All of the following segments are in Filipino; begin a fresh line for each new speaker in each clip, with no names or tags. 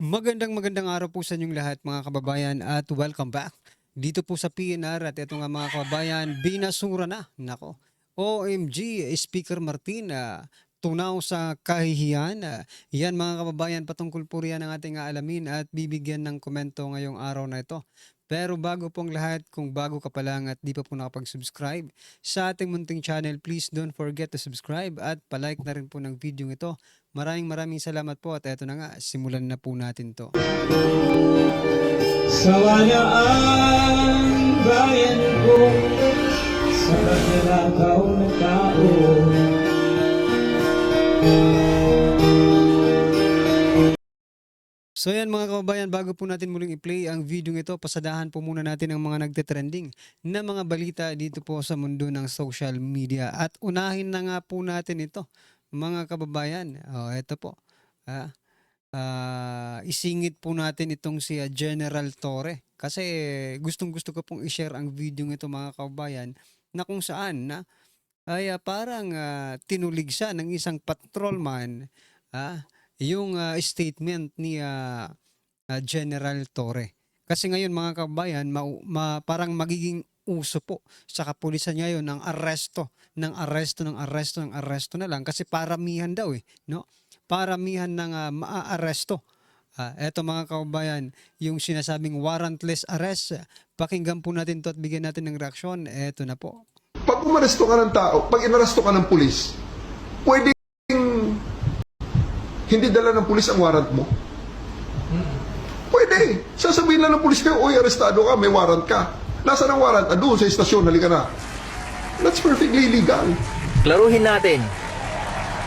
Magandang araw po sa inyong lahat mga kababayan at welcome back dito po sa PNR at ito nga mga kababayan, binasura na, nako. OMG, Speaker Martin, tunaw sa kahihiyan. Yan mga kababayan, patungkol po riyan ang ating aalamin at bibigyan ng komento ngayong araw na ito. Pero bago pong lahat, kung bago ka pa lang at di pa po nakapag-subscribe sa ating munting channel, please don't forget to subscribe at palike na rin po ng video ito. Maraming salamat po at eto na nga, simulan na po natin to.
Sawa na ang bayan ko sa pagnanakaw na tao.
So yan mga kababayan, bago po natin muling i-play ang video ito, pasadahan po muna natin ang mga nagte-trending na mga balita dito po sa mundo ng social media. At unahin na nga po natin ito mga kababayan. Ito po. Isingit po natin itong si General Torre. Kasi gustong-gusto ko pong i-share ang video ito mga kababayan na kung saan ay parang tinulig siya ng isang patrolman yung statement ni General Torre. Kasi ngayon mga kababayan, parang magiging uso po sa kapulisan ngayon ng aresto na lang kasi paramihan daw no? Paramihan ng maaaresto. Eto mga kababayan, yung sinasabing warrantless arrest. Pakinggan po natin to at bigyan natin ng reaksyon. Eto na po.
Pag umaresto ka ng tao, pag inaresto ka ng pulis, pwedeng hindi dala ng pulis ang warrant mo? Pwede. Sasabihin lang ng pulis kayo, uy, arestado ka, may warrant ka. Nasaan ang warrant? Doon sa istasyon, halika na. That's perfectly legal.
Klaruhin natin.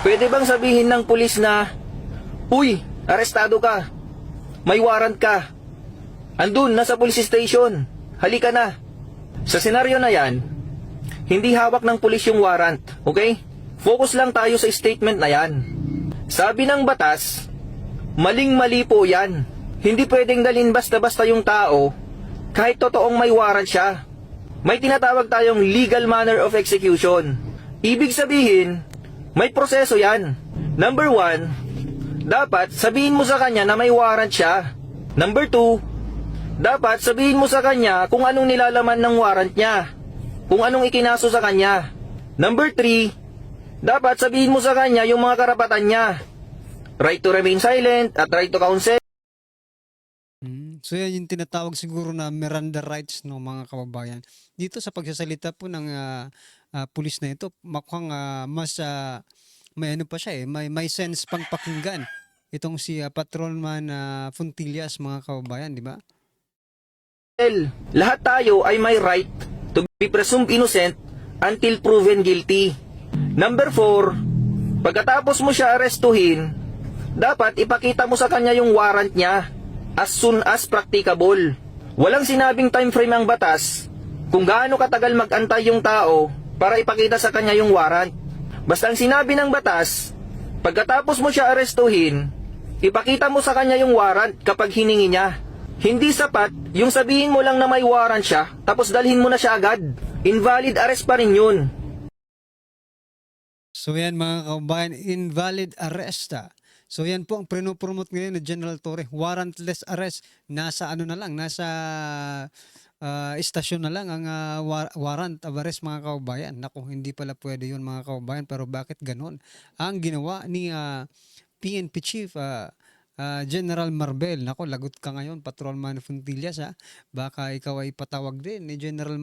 Pwede bang sabihin ng pulis na, uy, arestado ka, may warrant ka, andun, nasa police station, halika na. Sa senaryo na yan, hindi hawak ng pulis yung warrant, okay? Focus lang tayo sa statement na yan. Sabi ng batas, maling-mali po yan. Hindi pwedeng dalhin basta-basta yung tao kahit totoong may warrant siya. May tinatawag tayong legal manner of execution. Ibig sabihin, may proseso yan. Number 1, dapat sabihin mo sa kanya na may warrant siya. Number 2, dapat sabihin mo sa kanya kung anong nilalaman ng warrant niya, kung anong ikinaso sa kanya. Number 3, dapat sabihin mo sa kanya yung mga karapatan niya. Right to remain silent at right to counsel.
So yan yung tinatawag siguro na Miranda rights no mga kababayan. Dito sa pagsasalita po ng pulis na ito, mukhang mas may ano pa siya may sense pang pakinggan. Itong si Patrolman Fontillas mga kababayan, di ba?
Lahat tayo ay may right to be presumed innocent until proven guilty. Number 4, pagkatapos mo siya arestuhin, dapat ipakita mo sa kanya yung warrant niya as soon as practicable. Walang sinabing time frame ang batas kung gaano katagal mag-antay yung tao para ipakita sa kanya yung warrant. Basta ang sinabi ng batas, pagkatapos mo siya arestuhin, ipakita mo sa kanya yung warrant kapag hiningi niya. Hindi sapat yung sabihin mo lang na may warrant siya tapos dalhin mo na siya agad. Invalid arrest pa rin yun.
So yan mga kababayan, invalid arrest. So yan po ang prinopromote ngayon ni General Torre, warrantless arrest. Nasa ano na lang, nasa istasyon na lang ang warrant of arrest mga kababayan. Naku, hindi pala pwede yun mga kababayan, pero bakit ganon? Ang ginawa ni PNP Chief General Marbel. Naku, lagot ka ngayon, Patrolman Fontillas Baka ikaw ay patawag din ni General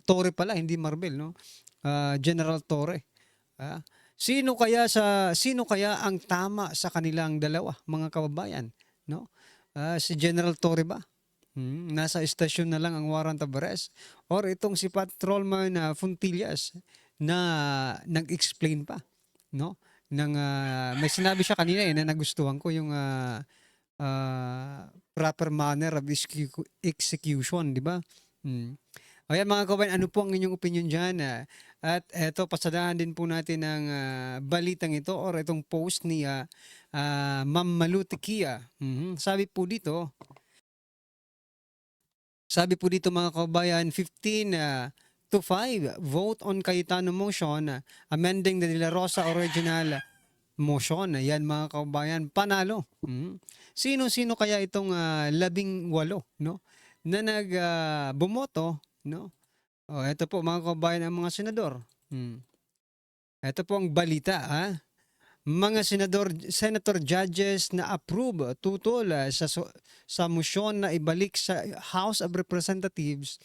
Torre pala, hindi Marbel, no? General Torre. Sino kaya ang tama sa kanilang dalawa mga kababayan, no? Si General Torre ba? Nasa istasyon na lang ang warrant of arrest, or itong si Patrolman Fontillas na nag-explain pa, no? May sinabi siya kanina na nagustuhan ko yung proper manner of execution, di ba? Ayan mga kabayan, ano po ang inyong opinion dyan? At eto, pasadahan din po natin ang balitang ito or itong post ni Ma'am Maluti Kia. Sabi po dito mga kabayan, 15-5, vote on Cayetano motion amending the De La Rosa original motion. Yan mga kababayan, panalo. Sino-sino kaya itong 18, no? Na bumoto, no? Oh, ito po mga kababayan ang mga senador. Ito po ang balita, mga senator judges na approve tutol sa motion na ibalik sa House of Representatives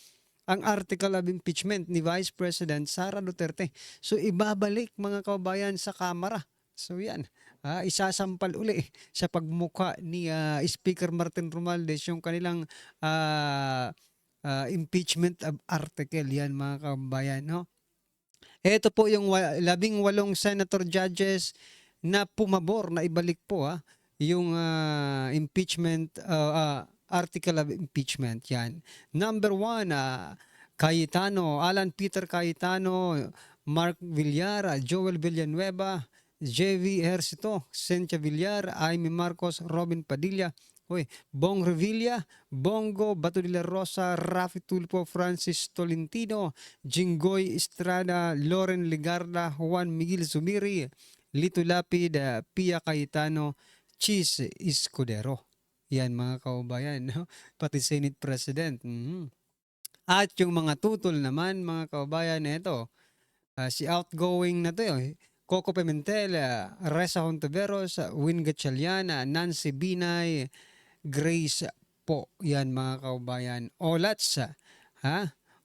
ang article of impeachment ni Vice President Sara Duterte. So ibabalik mga kababayan sa Kamara. So yan, isasampal uli sa pagmukha ni Speaker Martin Romualdez yung kanilang impeachment of article. Yan mga kababayan, no? Ito po yung 18 senator judges na pumabor na ibalik po yung impeachment article of impeachment. Yan. Number 1, Cayetano, Alan Peter Cayetano, Mark Villar, Joel Villanueva, JV Ejercito, Cynthia Villar, Amy Marcos, Robin Padilla, Bong Revilla, Bongo, Bato de la Rosa, Rafi Tulfo, Francis Tolentino, Jinggoy Estrada, Loren Legarda, Juan Miguel Zumiri, Lito Lapid, Pia Cayetano, Chis Escudero. Yan mga kaubayan, no? Pati Senate President. At yung mga tutol naman mga kaubayan, ito, si outgoing na to Coco Pimentel, Reza Hontiveros, Win Gatchalian, Nancy Binay, Grace po. Yan mga kaubayan. Olats,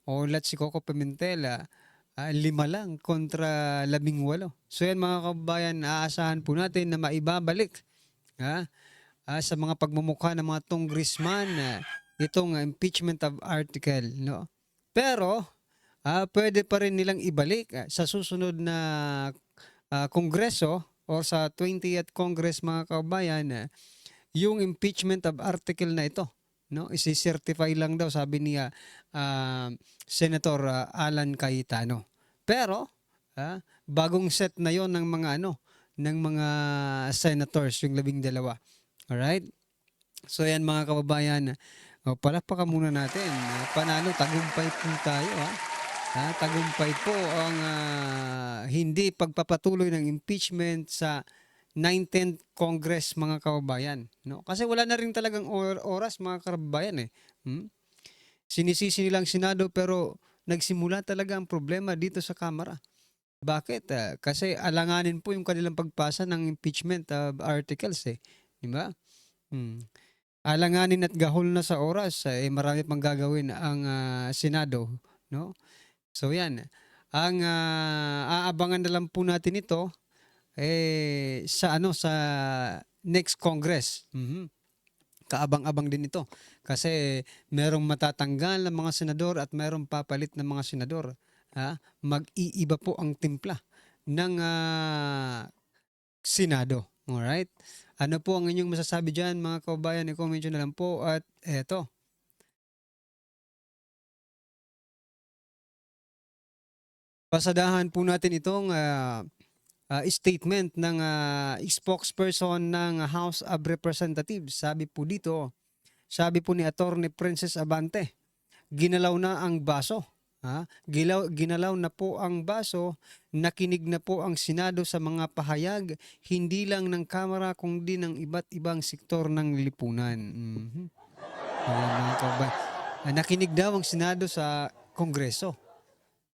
Olats si Coco Pimentel, 5 lang kontra 18. So yan mga kaubayan, aasahan po natin na maibabalik sa mga pagmumukha ng mga congressman itong impeachment of article, no? Pero pwede pa rin nilang ibalik sa susunod na kongreso o sa 20th Congress mga kaubayan yung impeachment of article na ito, no? Isi-certify lang daw sabi niya Senator Alan Cayetano. Pero bagong set na yon ng mga senators, yung 12. Alright? So yan mga kababayan, palakpakan muna natin. Panalo, tagumpay po tayo. Tagumpay po ang hindi pagpapatuloy ng impeachment sa 19th Congress mga kababayan. No? Kasi wala na rin talagang oras mga kababayan. Sinisisi nilang Senado pero nagsimula talaga ang problema dito sa Kamara. Bakit? Kasi alanganin po yung kanilang pagpasa ng impeachment of articles Diba? Alanganin at gahol na sa oras, marami pang gagawin ang Senado, no? So yan, ang aabangan na lang po natin ito sa next Congress. Kaabang-abang din ito kasi merong matatanggal ng mga senador at merong papalit ng mga senador. Mag-iiba po ang timpla ng Senado. Alright? Ano po ang inyong masasabi dyan mga kababayan? I-comment nyo na lang po. At eto, pasadahan po natin itong statement ng spokesperson ng House of Representatives. Sabi po ni Attorney Princess Abante, ginalaw na ang baso. Ginalaw na po ang baso, nakinig na po ang Senado sa mga pahayag, hindi lang ng Kamara kundi ng iba't ibang sektor ng lipunan. Ayan, mga kababayan. Nakinig daw ang Senado sa Kongreso.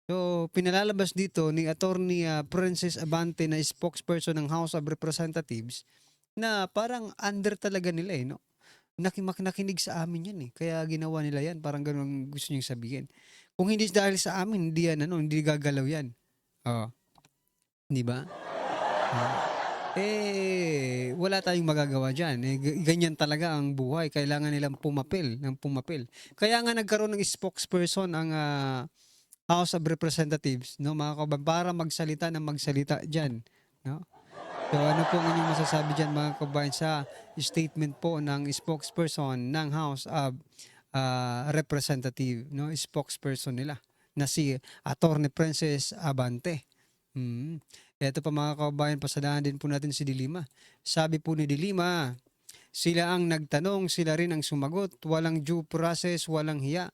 So, pinalalabas dito ni Attorney Princess Abante na spokesperson ng House of Representatives na parang under talaga nila no? Nakinig sa amin yan Kaya ginawa nila yan. Parang ganun ang gusto niyong sabihin. Kung hindi dahil sa amin, hindi gagalaw yan. Di ba? Wala tayong magagawa dyan. Ganyan talaga ang buhay. Kailangan nilang pumapil. Kaya nga nagkaroon ng spokesperson ang House of Representatives, no, mga kababayan, para magsalita dyan. No? So ano po ang inyong masasabi dyan mga kababayan sa statement po ng spokesperson ng House of Representative, no, spokesperson nila na si Attorney Princess Abante. Ito pa mga kababayan, pasadahan din po natin si Dilima. Sabi po ni Dilima, sila ang nagtanong, sila rin ang sumagot, walang due process, walang hiya.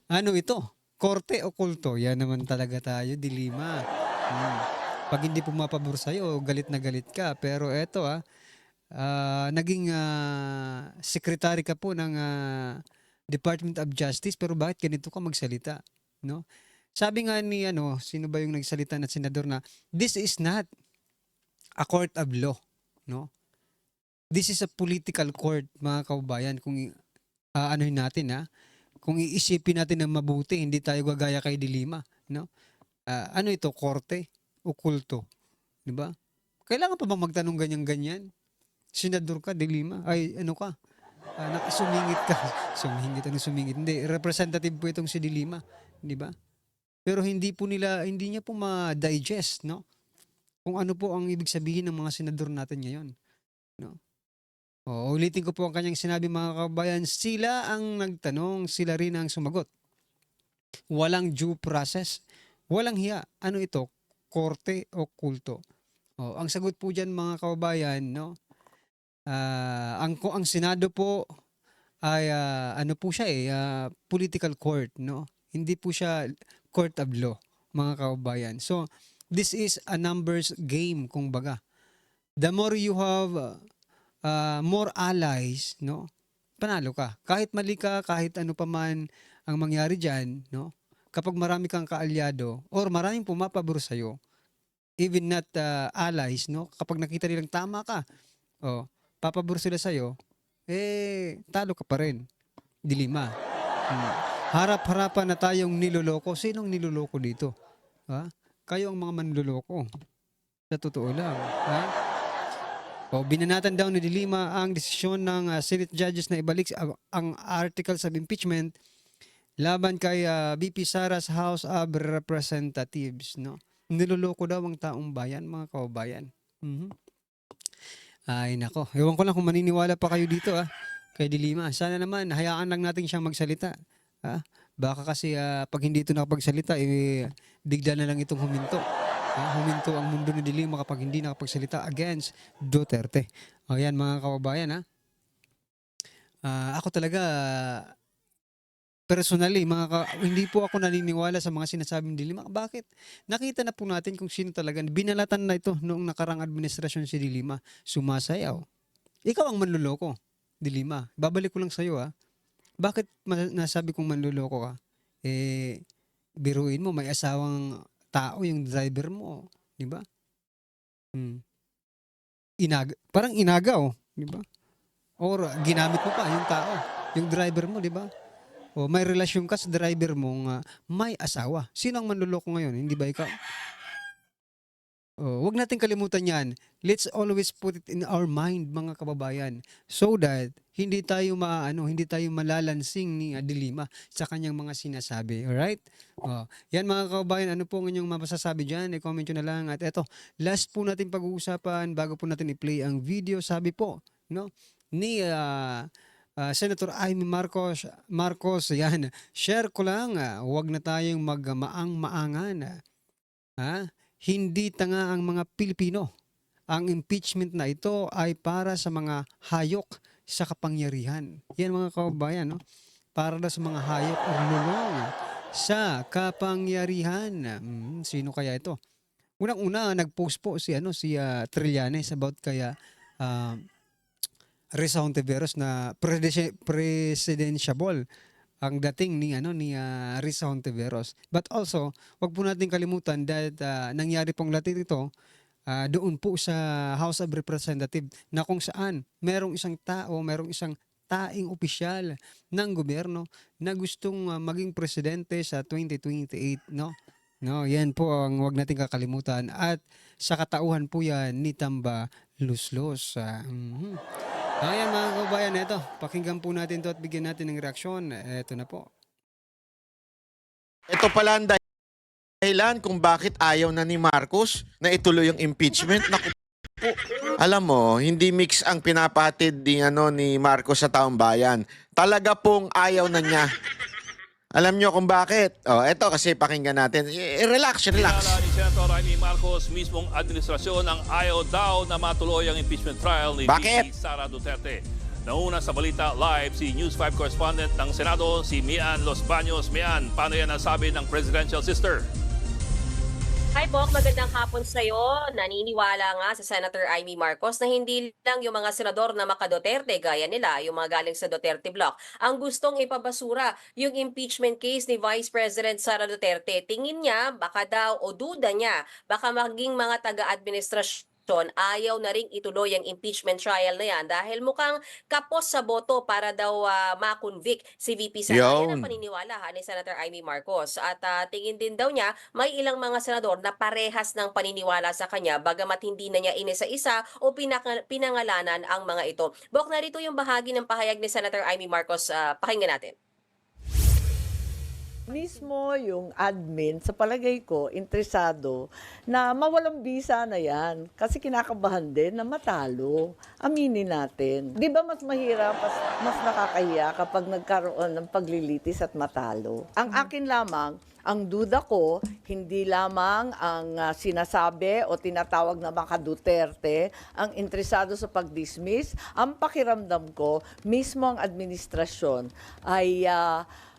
Ano ito? Korte o kulto? Yan naman talaga tayo, Dilima. Pag hindi pumapabor sa'yo, galit na galit ka. Pero eto naging secretary ka po ng Department of Justice, pero bakit ganito ka magsalita, no? Sabi nga ni sino ba yung nagsalita na senador na this is not a court of law, no? This is a political court, mga kababayan. Kung anuhin natin, kung iisipin natin ng mabuti, hindi tayo gagaya kay Dilima, no? Ano ito, korte o kulto, di ba? Kailangan pa bang magtanong ganyan-ganyan? Senador ka, Dilima, ay ano ka? Sumingit ka. Sumingit. Hindi, representative po itong si Dilima, di ba? Pero hindi niya po ma-digest, no? Kung ano po ang ibig sabihin ng mga senador natin ngayon, no? Ulitin ko po ang kanyang sinabi, mga kababayan, sila ang nagtanong, sila rin ang sumagot. Walang due process, walang hiya. Ano ito? Korte o kulto? Ang sagot po diyan, mga kababayan, no? Ang Senado po ay ano po siya political court, no? Hindi po siya court of law, mga kababayan. So, this is a numbers game, kung baga. The more you have more allies, no? Panalo ka. Kahit mali ka, kahit ano pa man ang mangyari diyan, no? Kapag marami kang kaalyado or maraming pumapabor sa iyo, even not allies, no? Kapag nakita nilang tama ka, papabor sila sa iyo, talo ka pa rin. Dilima. Harap-harapan na tayong niloloko. Sinong niloloko dito? Kayo ang mga manloloko. Sa totoo lang. Binanatan daw ni Dilima ang desisyon ng Senate judges na ibalik ang articles of impeachment laban kay VP Sara sa House of Representatives, no? Niloloko daw ang taong bayan, mga kababayan. Ay nako, ewan ko lang kung maniniwala pa kayo dito kay Dilima. Sana naman hayaan lang natin siyang magsalita. Baka kasi pag hindi ito nakapagsalita, bigla na lang itong huminto. Huminto ang mundo ni Dilima kapag hindi nakapagsalita against Duterte. Ayan, mga kababayan. Ako talaga, personally, hindi po ako naniniwala sa mga sinasabing Dilima. Bakit? Nakita na po natin kung sino talaga. Binalatan na ito noong nakarang administrasyon si Dilima. Sumasayaw. Ikaw ang manluloko, Dilima. Babalik ko lang sa'yo. Bakit nasabi kong manluloko ka? Biruin mo, may asawang tao yung driver mo. Di ba? Parang inagaw. Di ba? Or ginamit mo pa yung tao, yung driver mo, di ba? May relasyon ka sa driver mong may asawa. Sino ang manluloko ngayon? Hindi ba ikaw? Huwag natin kalimutan yan. Let's always put it in our mind, mga kababayan, so that hindi tayo malalansing ni Dilima sa kanyang mga sinasabi. Alright? Yan, mga kababayan, ano po ang inyong mapasasabi dyan? I-comment nyo na lang. At eto, last po natin pag-uusapan bago po natin i-play ang video. Sabi po, no, ni Senator Amy Marcos, yan, share ko lang, huwag na tayong magmaang-maangan. Hindi tanga ang mga Pilipino. Ang impeachment na ito ay para sa mga hayok sa kapangyarihan. Yan, mga kababayan, no? Para na sa mga hayok o lulong sa kapangyarihan. Sino kaya ito? Unang-una, nag-post po si Trillanes about kaya Risa Hontiveros na presidentiable ang dating ni Risa Hontiveros. But also, wag po natin kalimutan dahil nangyari pong lahat ito doon po sa House of Representatives na kung saan merong isang taing opisyal ng gobyerno na gustong maging presidente sa 2028, no? No, yan po ang wag natin kakalimutan at sa katauhan po yan ni Tamba Luslos. Ayan, mga kababayan, ito, pakinggan po natin to at bigyan natin ng reaksyon. Ito na po.
Ito pala ang dahilan kung bakit ayaw na ni Marcos na ituloy yung impeachment. Naku po. Alam mo, hindi mix ang pinapahatid ni Marcos sa taong bayan. Talaga pong ayaw na niya. Alam nyo kung bakit? Eto kasi pakinggan natin. Relax.
Pinala ni Senator Amy Marcos mismong administrasyon ang ayaw daw na matuloy ang impeachment trial ni
Bakit?
VP Sara Duterte. Nauna sa balita live si News 5 correspondent ng Senado, si Mian Los Baños. Mian, paano yan nasabi ng presidential sister?
Hi, Bok. Magandang hapon sa'yo. Naniniwala nga sa Senator Amy Marcos na hindi lang yung mga senador na maka-Duterte, gaya nila, yung mga galing sa Duterte Block, ang gustong ipabasura yung impeachment case ni Vice President Sara Duterte. Tingin niya, baka daw o duda niya, baka maging mga taga-administrasyon ayaw na ring ituloy ang impeachment trial na yan dahil mukhang kapos sa boto para daw ma-convict si VP Sara. Yan ang
Yun.
paniniwala ni Senator Amy Marcos. At tingin din daw niya may ilang mga senador na parehas ng paniniwala sa kanya bagamat hindi na niya inisa-isa o pinangalanan ang mga ito. Bok, narito yung bahagi ng pahayag ni Senator Amy Marcos. Pakinggan natin.
Mismo yung admin, sa palagay ko, interesado na mawalang bisa na yan. Kasi kinakabahan din na matalo. Aminin natin. Di ba mas mahirap, mas nakakahiya kapag nagkaroon ng paglilitis at matalo? Ang akin lamang, ang duda ko, hindi lamang ang sinasabi o tinatawag na mga Duterte ang interesado sa pag-dismiss. Ang pakiramdam ko, mismo ang administrasyon ay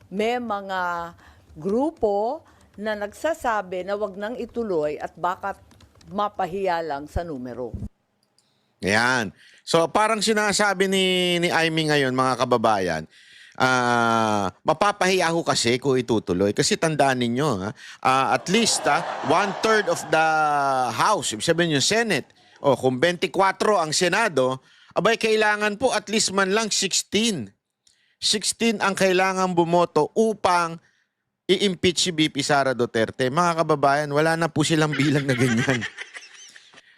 may mga grupo na nagsasabi na wag nang ituloy at baka mapahiya lang sa numero.
Yan. So parang sinasabi ni Amy ngayon, mga kababayan, mapapahiya ho kasi kung itutuloy. Kasi tandaan ninyo, at least 1/3 of the House, ibig sabihin yung Senate, o kung 24 ang Senado, abay kailangan po at least man lang 16 ang kailangan bumoto upang i-impeach si VP Sara Duterte. Mga kababayan, wala na po silang bilang na ganyan.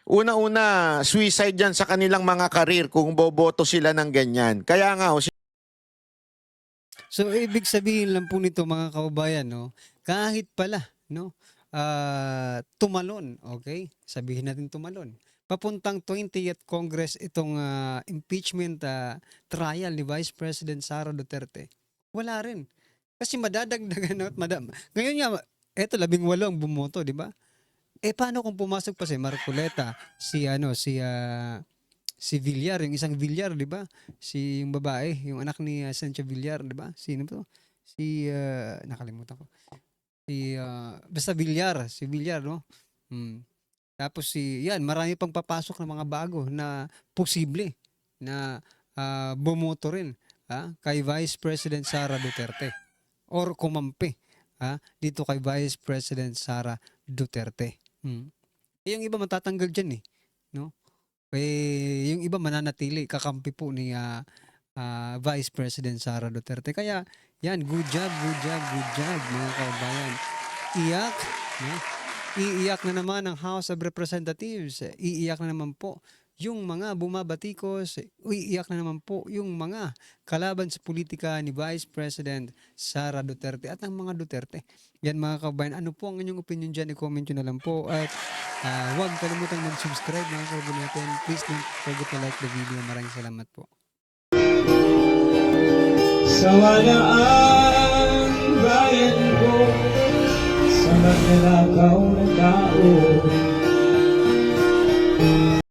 Una-una, suicide yan sa kanilang mga karir kung boboto sila ng ganyan. Kaya nga,
So ibig sabihin lang po nito mga kababayan, no, kahit pala, no, tumalon, okay? Sabihin natin tumalon. Papuntang 20th Congress itong impeachment trial ni Vice President Sara Duterte. Wala rin. Kasi madadagdagan at ngayon nga, eto 18 ang bumoto, di ba? Paano kung pumasok pa si Marcoleta, si Villar, yung isang Villar, di ba? Si yung babae, yung anak ni Sancho Villar, di ba? Sino to? Nakalimutan ko. Basta Villar, si Villar, no? Tapos marami pang papasok na mga bago na posible na bumoto rin kay Vice President Sara Duterte or kumampi dito kay Vice President Sara Duterte. Yung iba matatanggal dyan no? Yung iba mananatili kakampi po ni Vice President Sara Duterte. Kaya yan, good job mga kabayan. Iyak, no? Iiyak na naman ang House of Representatives. Iiyak na naman po yung mga bumabatikos. Iiyak na naman po yung mga kalaban sa politika ni Vice President Sara Duterte at ang mga Duterte. Yan mga kabayan. Ano po ang inyong opinion dyan? I-comment nyo na lang po. At huwag kalimutang mag-subscribe mga kabayan natin. Please don't forget to like the video. Maraming salamat po.
Sa walaan bayan ko, sa magnanakaw na tao.